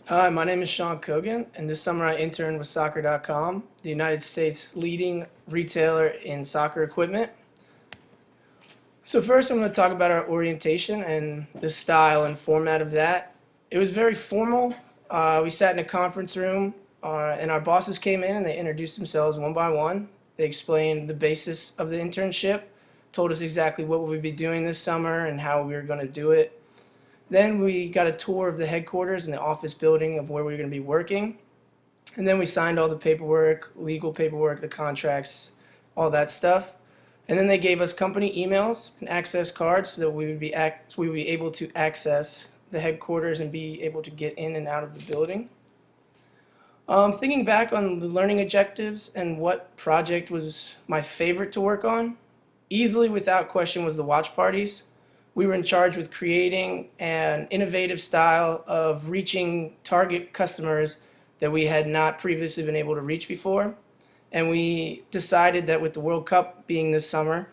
Hi, my name is Sean Cogan, and this summer I interned with soccer.com, the United States' leading retailer in soccer equipment. So first I'm going to talk about our orientation and the style and format of that. It was very formal. We sat in a conference room, and our bosses came in and they introduced themselves one by one. They explained the basis of the internship, told us exactly what we would be doing this summer and how we were going to do it. Then we got a tour of the headquarters and the office building of where we were going to be working. And then we signed all the paperwork, legal paperwork, the contracts, all that stuff. And then they gave us company emails and access cards so that we would be able to access the headquarters and be able to get in and out of the building. Thinking back on the learning objectives and what project was my favorite to work on, easily without question was the watch parties. We were in charge with creating an innovative style of reaching target customers that we had not previously been able to reach before. And we decided that with the World Cup being this summer,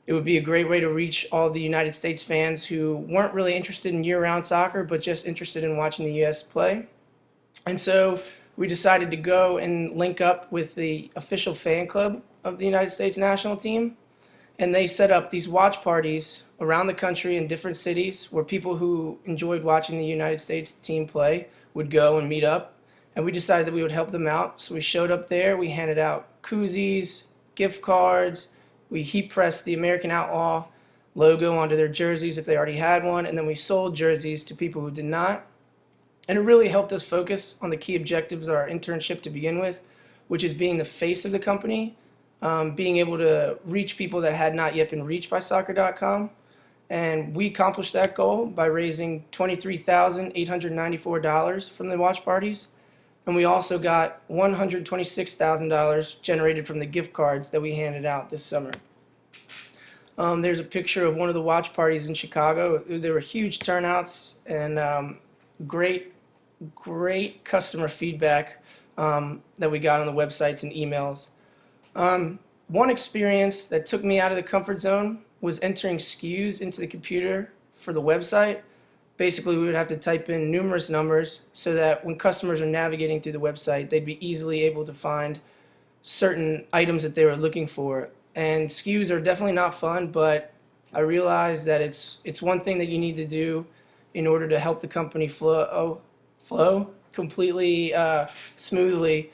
it would be a great way to reach all the United States fans who weren't really interested in year-round soccer, but just interested in watching the U.S. play. And so we decided to go and link up with the official fan club of the United States national team. And they set up these watch parties around the country in different cities where people who enjoyed watching the United States team play would go and meet up. And we decided that we would help them out. So we showed up there, we handed out koozies, gift cards, we heat pressed the American Outlaw logo onto their jerseys if they already had one, and then we sold jerseys to people who did not. And it really helped us focus on the key objectives of our internship to begin with, which is being the face of the company, being able to reach people that had not yet been reached by soccer.com. And we accomplished that goal by raising $23,894 from the watch parties. And we also got $126,000 generated from the gift cards that we handed out this summer. There's a picture of one of the watch parties in Chicago. There were huge turnouts and great customer feedback that we got on the websites and emails. One experience that took me out of the comfort zone was entering SKUs into the computer for the website. Basically, we would have to type in numerous numbers so that when customers are navigating through the website, they'd be easily able to find certain items that they were looking for. And SKUs are definitely not fun, but I realized that it's one thing that you need to do in order to help the company flow completely smoothly.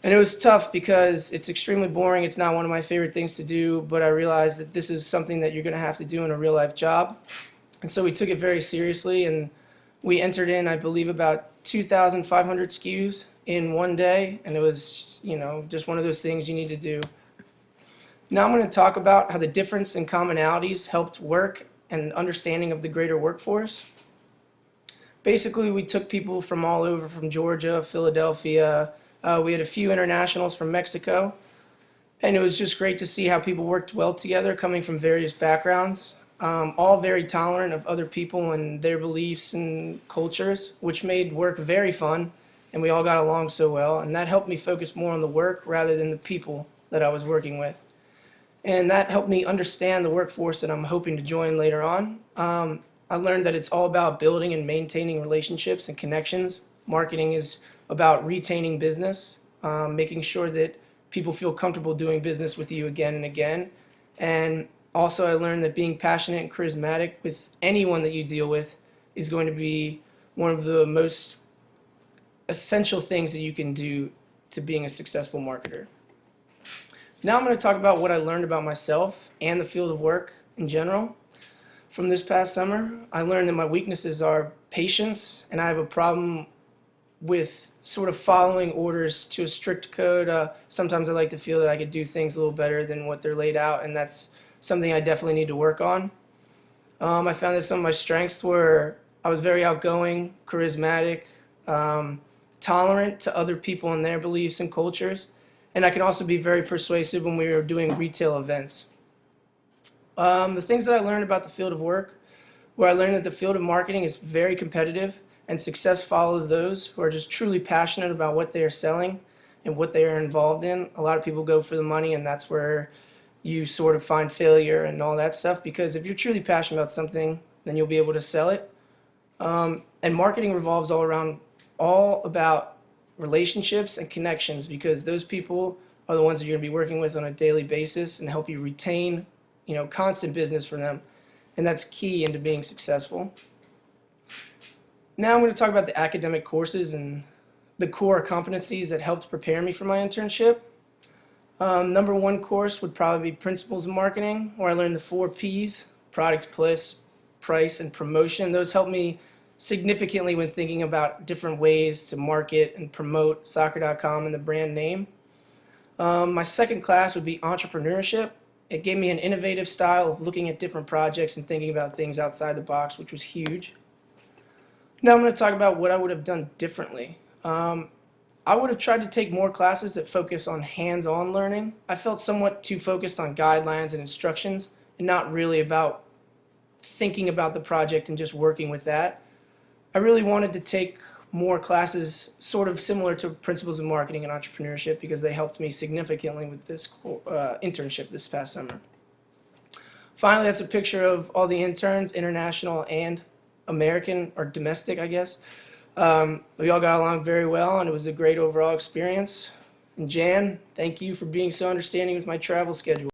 And it was tough because it's extremely boring. It's not one of my favorite things to do, but I realized that this is something that you're going to have to do in a real life job. And so we took it very seriously, and we entered in, I believe, about 2,500 SKUs in one day, and it was, just one of those things you need to do. Now I'm going to talk about how the difference in commonalities helped work and understanding of the greater workforce. Basically, we took people from all over, from Georgia, Philadelphia. We had a few internationals from Mexico, and it was just great to see how people worked well together, coming from various backgrounds, all very tolerant of other people and their beliefs and cultures, which made work very fun, and we all got along so well, and that helped me focus more on the work rather than the people that I was working with. And that helped me understand the workforce that I'm hoping to join later on. I learned that it's all about building and maintaining relationships and connections. Marketing is about retaining business, making sure that people feel comfortable doing business with you again and again. And also I learned that being passionate and charismatic with anyone that you deal with is going to be one of the most essential things that you can do to being a successful marketer. Now I'm going to talk about what I learned about myself and the field of work in general. From this past summer, I learned that my weaknesses are patience, and I have a problem with sort of following orders to a strict code. Sometimes I like to feel that I could do things a little better than what they're laid out, and that's something I definitely need to work on. I found that some of my strengths were I was very outgoing, charismatic, tolerant to other people and their beliefs and cultures, and I can also be very persuasive when we were doing retail events. The things that I learned about the field of work, where I learned that the field of marketing is very competitive, and success follows those who are just truly passionate about what they are selling and what they are involved in. A lot of people go for the money, and that's where you sort of find failure and all that stuff, because if you're truly passionate about something, then you'll be able to sell it. And marketing revolves all around all about relationships and connections, because those people are the ones that you're going to be working with on a daily basis and help you retain, constant business for them. And that's key into being successful. Now I'm going to talk about the academic courses and the core competencies that helped prepare me for my internship. Number one course would probably be Principles of Marketing, where I learned the 4 Ps: product, place, price, and promotion. Those helped me significantly when thinking about different ways to market and promote soccer.com and the brand name. My second class would be Entrepreneurship. It gave me an innovative style of looking at different projects and thinking about things outside the box, which was huge. Now I'm going to talk about what I would have done differently. I would have tried to take more classes that focus on hands-on learning. I felt somewhat too focused on guidelines and instructions and not really about thinking about the project and just working with that. I really wanted to take more classes sort of similar to Principles of Marketing and Entrepreneurship, because they helped me significantly with this internship this past summer. Finally, that's a picture of all the interns, international and American, or domestic, I guess. We all got along very well, and it was a great overall experience. And Jan, thank you for being so understanding with my travel schedule.